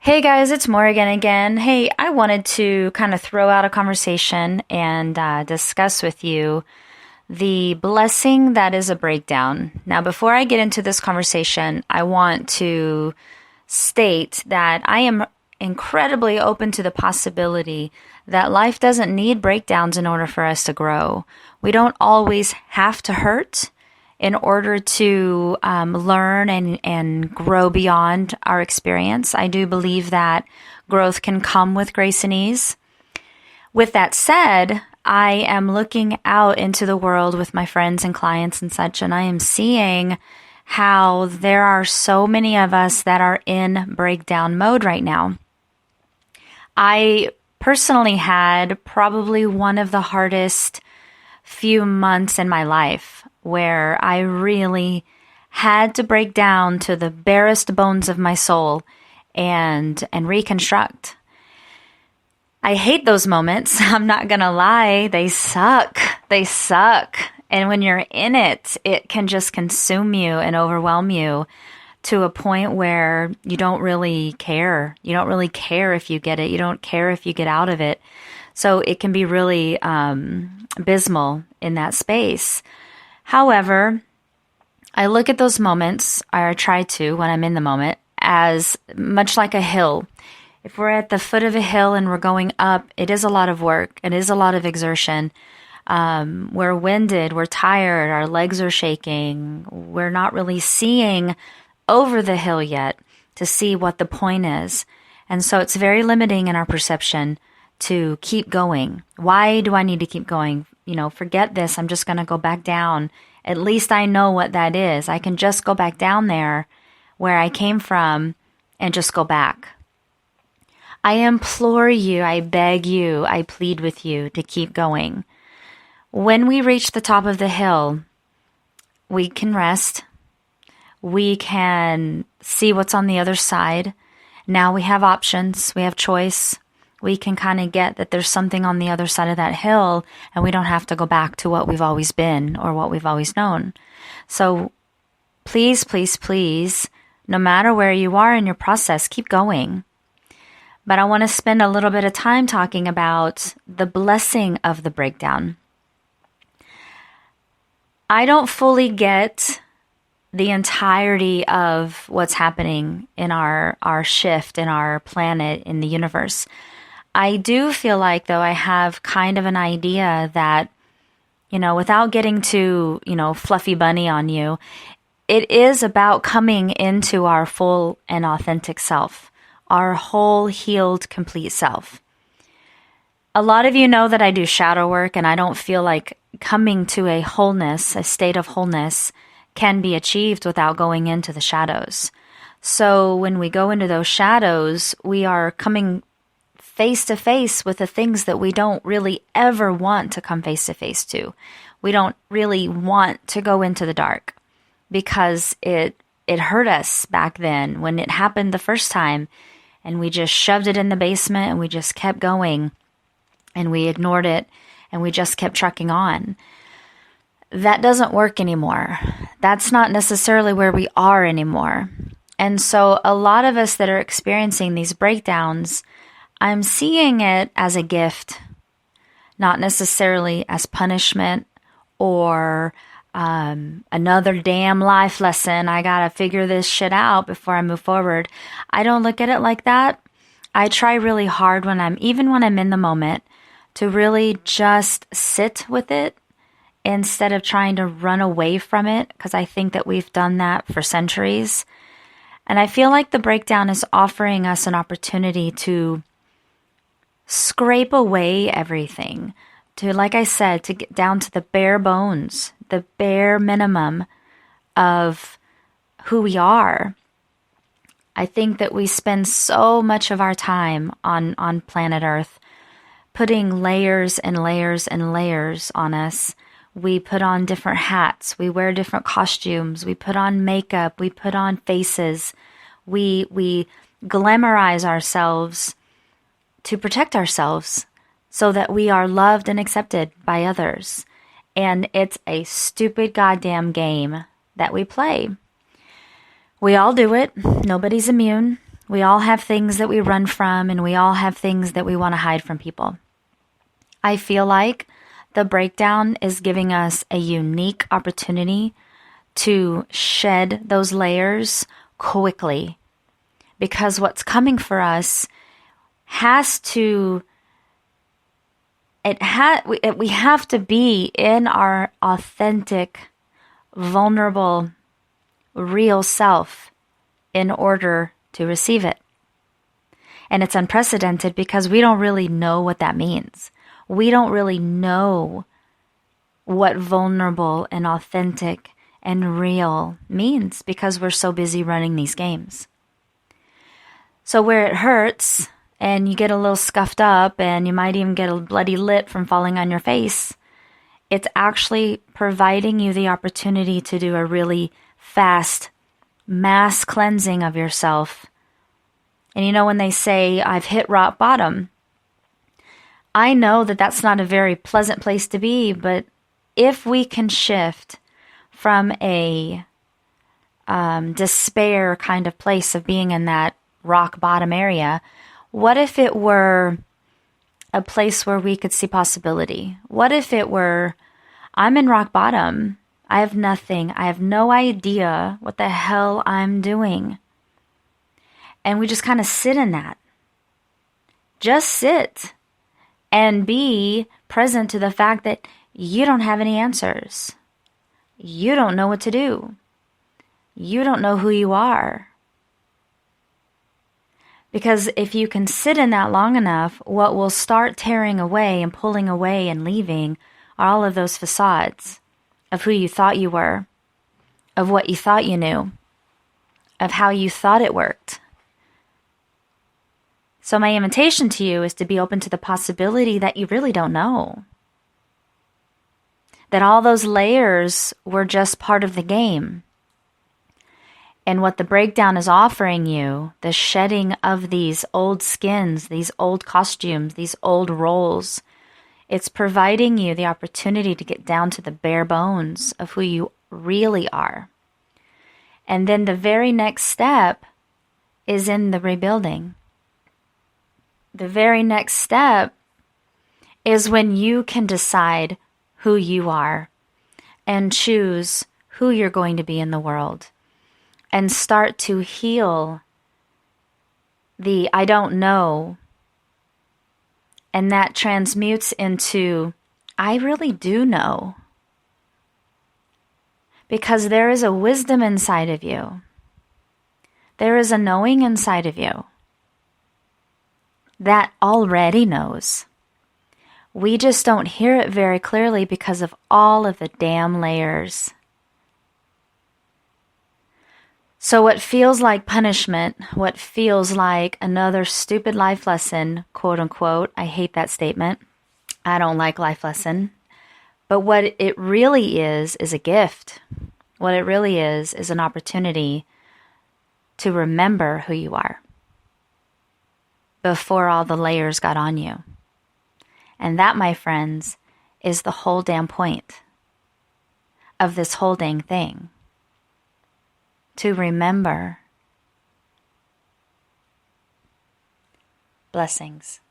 Hey guys, it's Morgan again. Hey, I wanted to kind of throw out a conversation and discuss with you the blessing that is a breakdown. Now, before I get into this conversation, I want to state that I am incredibly open to the possibility that life doesn't need breakdowns in order for us to grow. We don't always have to hurt in order to learn and grow beyond our experience. I do believe that growth can come with grace and ease. With that said, I am looking out into the world with my friends and clients and such, and I am seeing how there are so many of us that are in breakdown mode right now. I personally had probably one of the hardest few months in my life where I really had to break down to the barest bones of my soul and reconstruct. I hate those moments. I'm not going to lie. They suck. They suck. And when you're in it, it can just consume you and overwhelm you to a point where you don't really care. You don't really care if you get it. You don't care if you get out of it. So it can be really abysmal in that space. However, I look at those moments, or I try to when I'm in the moment, as much like a hill. If we're at the foot of a hill and we're going up, it is a lot of work. It is a lot of exertion. We're winded, we're tired, our legs are shaking. We're not really seeing over the hill yet to see what the point is. And so it's very limiting in our perception to keep going. Why do I need to keep going? Forget this. I'm just going to go back down. At least I know what that is. I can just go back down there where I came from and just go back. I implore you, I beg you, I plead with you to keep going. When we reach the top of the hill, we can rest. We can see what's on the other side. Now we have options. We have choice. We can kind of get that there's something on the other side of that hill, and we don't have to go back to what we've always been or what we've always known. So please, please, please, no matter where you are in your process, keep going. But I want to spend a little bit of time talking about the blessing of the breakdown. I don't fully get the entirety of what's happening in our shift, in our planet, in the universe. I do feel like, though, I have kind of an idea that, without getting too, fluffy bunny on you, it is about coming into our full and authentic self, our whole, healed, complete self. A lot of you know that I do shadow work, and I don't feel like coming to a wholeness, a state of wholeness, can be achieved without going into the shadows. So when we go into those shadows, we are coming face to face with the things that we don't really ever want to come face to face to. We don't really want to go into the dark because it hurt us back then when it happened the first time, and we just shoved it in the basement and we just kept going and we ignored it and we just kept trucking on. That doesn't work anymore. That's not necessarily where we are anymore. And so a lot of us that are experiencing these breakdowns, I'm seeing it as a gift, not necessarily as punishment or another damn life lesson. I got to figure this shit out before I move forward. I don't look at it like that. I try really hard even when I'm in the moment, to really just sit with it instead of trying to run away from it, because I think that we've done that for centuries. And I feel like the breakdown is offering us an opportunity to scrape away everything, to, like I said, to get down to the bare bones, the bare minimum of who we are. I think that we spend so much of our time on planet Earth putting layers and layers and layers on us. We put on different hats. We wear different costumes. We put on makeup. We put on faces. We glamorize ourselves to protect ourselves so that we are loved and accepted by others. And it's a stupid goddamn game that we play. We all do it. Nobody's immune. We all have things that we run from, and we all have things that we want to hide from people. I feel like the breakdown is giving us a unique opportunity to shed those layers quickly, because what's coming for us we have to be in our authentic, vulnerable, real self in order to receive it. And it's unprecedented because we don't really know what that means. We don't really know what vulnerable and authentic and real means because we're so busy running these games. So where it hurts and you get a little scuffed up and you might even get a bloody lip from falling on your face, it's actually providing you the opportunity to do a really fast mass cleansing of yourself. And you know, when they say, I've hit rock bottom, I know that that's not a very pleasant place to be, but if we can shift from a despair kind of place of being in that rock bottom area, what if it were a place where we could see possibility? What if it were, I'm in rock bottom, I have nothing, I have no idea what the hell I'm doing. And we just kind of sit in that. Just sit and be present to the fact that you don't have any answers. You don't know what to do. You don't know who you are. Because if you can sit in that long enough, what will start tearing away and pulling away and leaving are all of those facades of who you thought you were, of what you thought you knew, of how you thought it worked. So my invitation to you is to be open to the possibility that you really don't know. That all those layers were just part of the game. And what the breakdown is offering you, the shedding of these old skins, these old costumes, these old roles, it's providing you the opportunity to get down to the bare bones of who you really are. And then the very next step is in the rebuilding. The very next step is when you can decide who you are and choose who you're going to be in the world and start to heal the I don't know. And that transmutes into I really do know. Because there is a wisdom inside of you. There is a knowing inside of you that already knows. We just don't hear it very clearly because of all of the damn layers. So what feels like punishment, what feels like another stupid life lesson, quote unquote, I hate that statement. I don't like life lesson. But what it really is a gift. What it really is an opportunity to remember who you are before all the layers got on you. And that, my friends, is the whole damn point of this whole dang thing. To remember. Blessings.